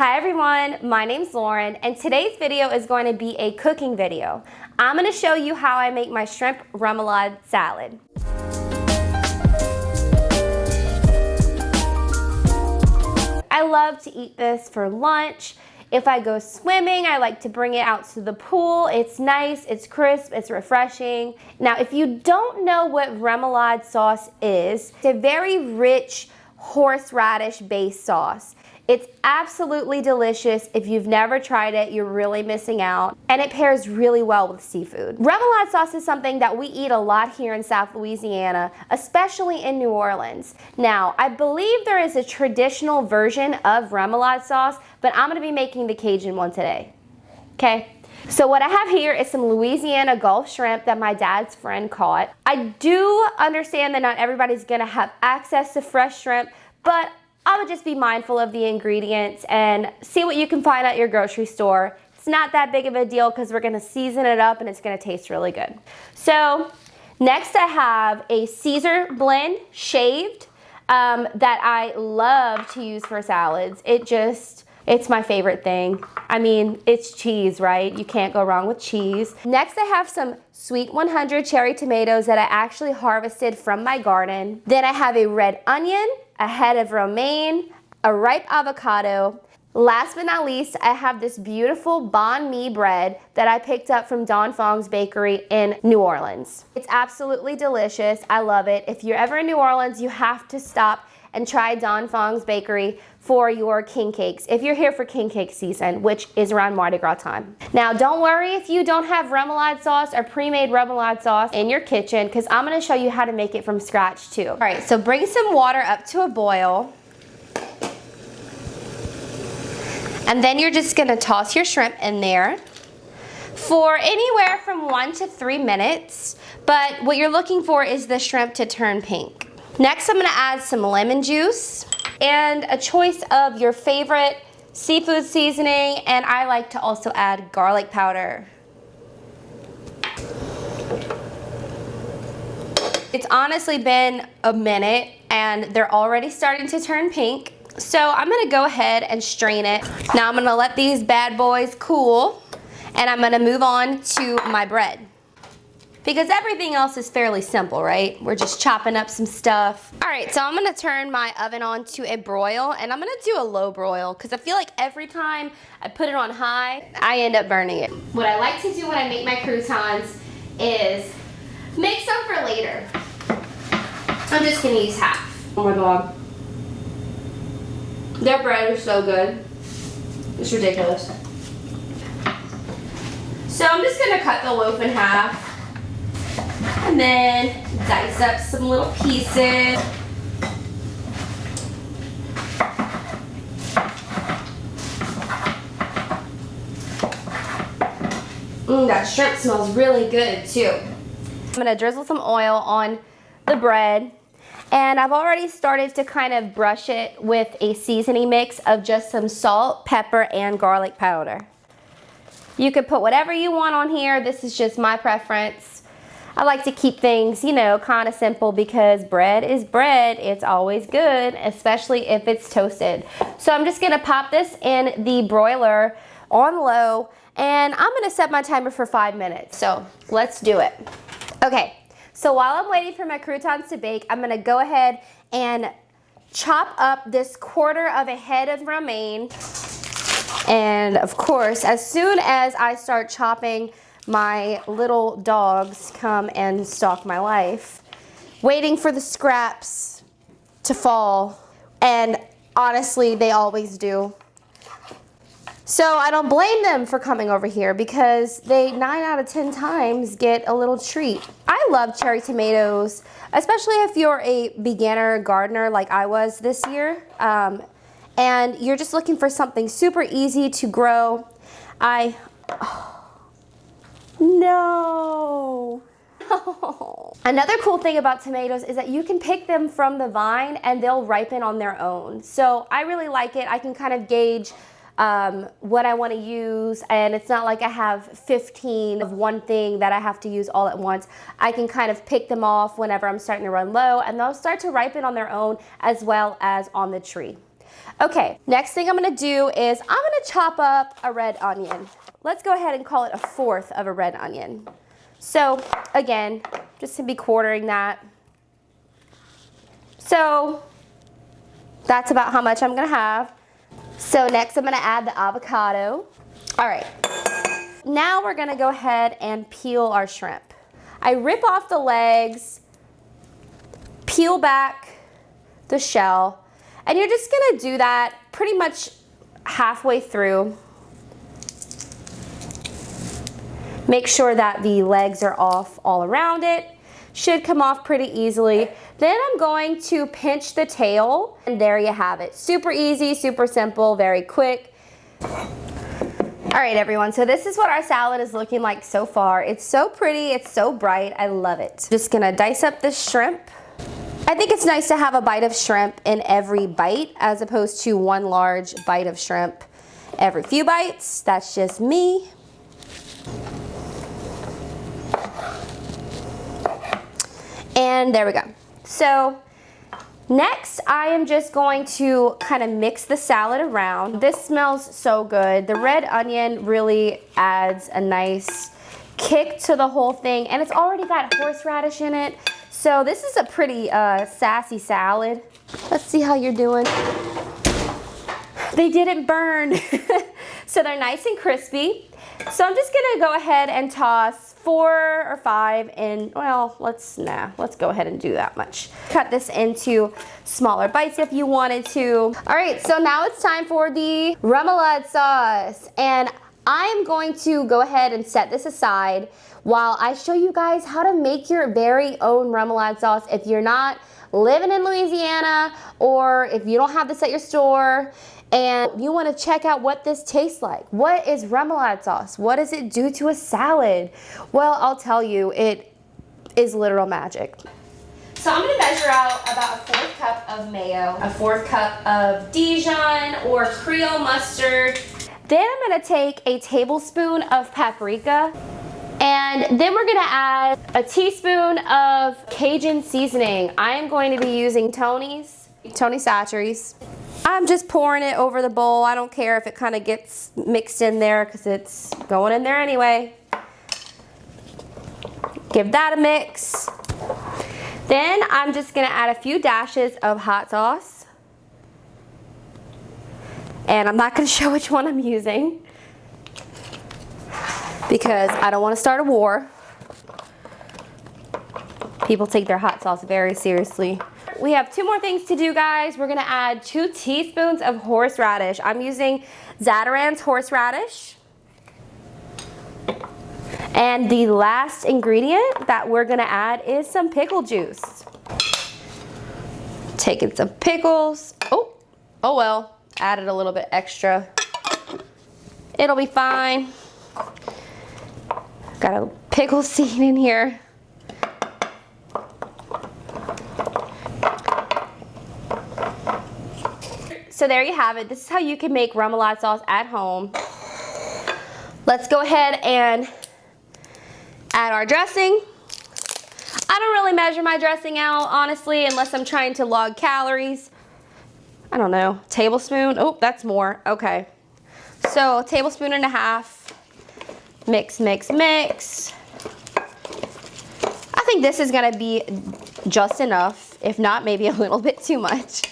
Hi everyone, my name's Lauren, and today's video is going to be a cooking video. I'm going to show you how I make my shrimp remoulade salad. I love to eat this for lunch. If I go swimming, I like to bring it out to the pool. It's nice, it's crisp, it's refreshing. Now, if you don't know what remoulade sauce is, it's a very rich horseradish based sauce. It's absolutely delicious. If you've never tried it, you're really missing out. And it pairs really well with seafood. Remoulade sauce is something that we eat a lot here in South Louisiana, especially in New Orleans. Now, I believe there is a traditional version of remoulade sauce, but I'm gonna be making the Cajun one today, okay? So what I have here is some Louisiana Gulf shrimp that my dad's friend caught. I do understand that not everybody's gonna have access to fresh shrimp, but I would just be mindful of the ingredients and see what you can find at your grocery store. It's not that big of a deal because we're gonna season it up and it's gonna taste really good. So next I have a Caesar blend shaved that I love to use for salads. It's my favorite thing. I mean, it's cheese, right? You can't go wrong with cheese. Next I have some Sweet 100 cherry tomatoes that I actually harvested from my garden. Then I have a red onion, a head of romaine, a ripe avocado. Last but not least, I have this beautiful banh mi bread that I picked up from Don Fong's Bakery in New Orleans. It's absolutely delicious. I love it. If you're ever in New Orleans, you have to stop and try Don Fong's Bakery for your king cakes, if you're here for king cake season, which is around Mardi Gras time. Now, don't worry if you don't have remoulade sauce or pre-made remoulade sauce in your kitchen, because I'm gonna show you how to make it from scratch too. All right, so bring some water up to a boil. And then you're just gonna toss your shrimp in there for anywhere from 1 to 3 minutes. But what you're looking for is the shrimp to turn pink. Next, I'm gonna add some lemon juice and a choice of your favorite seafood seasoning, and I like to also add garlic powder. It's honestly been a minute and they're already starting to turn pink, so I'm gonna go ahead and strain it. Now I'm gonna let these bad boys cool, and I'm gonna move on to my bread. Because everything else is fairly simple, right? We're just chopping up some stuff. All right, so I'm gonna turn my oven on to a broil, and I'm gonna do a low broil because I feel like every time I put it on high, I end up burning it. What I like to do when I make my croutons is make some for later. I'm just gonna use half. Oh my God. Their bread is so good. It's ridiculous. So I'm just gonna cut the loaf in half. And then dice up some little pieces. That shrimp smells really good too. I'm gonna drizzle some oil on the bread, and I've already started to kind of brush it with a seasoning mix of just some salt, pepper, and garlic powder. You could put whatever you want on here. This is just my preference. I like to keep things, you know, kind of simple because bread is bread. It's always good, especially if it's toasted. So I'm just gonna pop this in the broiler on low, and I'm gonna set my timer for 5 minutes. So let's do it. Okay, so while I'm waiting for my croutons to bake, I'm gonna go ahead and chop up this 1/4 of a head of romaine. And of course, as soon as I start chopping, my little dogs come and stalk my life, waiting for the scraps to fall, and honestly, they always do. So I don't blame them for coming over here because they 9 out of 10 times get a little treat. I love cherry tomatoes, especially if you're a beginner gardener like I was this year, and you're just looking for something super easy to grow. No. Another cool thing about tomatoes is that you can pick them from the vine and they'll ripen on their own. So I really like it. I can kind of gauge what I want to use, and it's not like I have 15 of one thing that I have to use all at once. I can kind of pick them off whenever I'm starting to run low, and they'll start to ripen on their own as well as on the tree. Okay, next thing I'm gonna do is I'm gonna chop up a red onion. Let's go ahead and call it 1/4 of a red onion. So again, just to be quartering that. So that's about how much I'm gonna have. So next I'm gonna add the avocado. All right, now we're gonna go ahead and peel our shrimp. I rip off the legs, peel back the shell, and you're just gonna do that pretty much halfway through. Make sure that the legs are off all around it. Should come off pretty easily. Then I'm going to pinch the tail, and there you have it. Super easy, super simple, very quick. All right, everyone, so this is what our salad is looking like so far. It's so pretty, it's so bright, I love it. Just gonna dice up this shrimp. I think it's nice to have a bite of shrimp in every bite as opposed to one large bite of shrimp every few bites. That's just me. And there we go. So next I am just going to kind of mix the salad around. This smells so good. The red onion really adds a nice kick to the whole thing, and it's already got horseradish in it. So this is a pretty sassy salad. Let's see how you're doing. They didn't burn. So they're nice and crispy. So I'm just gonna go ahead and toss 4 or 5 in, well, let's go ahead and do that much. Cut this into smaller bites if you wanted to. All right, so now it's time for the remoulade sauce. And I'm going to go ahead and set this aside while I show you guys how to make your very own remoulade sauce if you're not living in Louisiana or if you don't have this at your store and you want to check out what this tastes like. What is remoulade sauce? What does it do to a salad? Well, I'll tell you, it is literal magic. So I'm going to measure out about a 4th cup of mayo, a 4th cup of Dijon or Creole mustard. Then I'm going to take a tablespoon of paprika, and then we're going to add a teaspoon of Cajun seasoning. I am going to be using Tony Chachere's. I'm just pouring it over the bowl. I don't care if it kind of gets mixed in there because it's going in there anyway. Give that a mix. Then I'm just gonna add a few dashes of hot sauce. And I'm not gonna show which one I'm using because I don't wanna start a war. People take their hot sauce very seriously. We have 2 more things to do, guys. We're gonna add 2 teaspoons of horseradish. I'm using Zatarain's horseradish. And the last ingredient that we're gonna add is some pickle juice. Taking some pickles. Oh well, added a little bit extra. It'll be fine. Got a pickle seed in here. So there you have it. This is how you can make remoulade sauce at home. Let's go ahead and add our dressing. I don't really measure my dressing out, honestly, unless I'm trying to log calories. I don't know, tablespoon. Oh, that's more. Okay. So a tablespoon and a half. Mix, mix, mix. I think this is gonna be just enough. If not, maybe a little bit too much.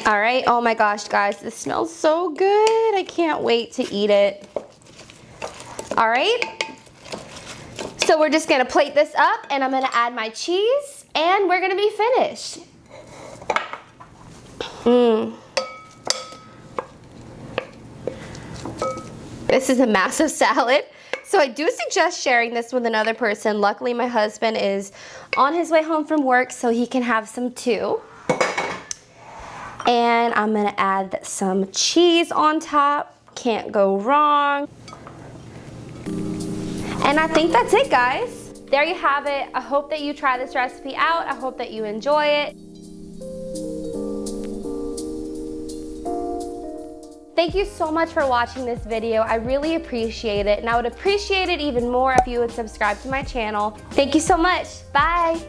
All right, oh my gosh, guys, this smells so good. I can't wait to eat it. All right, so we're just gonna plate this up and I'm gonna add my cheese and we're gonna be finished. This is a massive salad. So I do suggest sharing this with another person. Luckily, my husband is on his way home from work so he can have some too. And I'm gonna add some cheese on top. Can't go wrong. And I think that's it, guys. There you have it. I hope that you try this recipe out. I hope that you enjoy it. Thank you so much for watching this video. I really appreciate it. And I would appreciate it even more if you would subscribe to my channel. Thank you so much. Bye.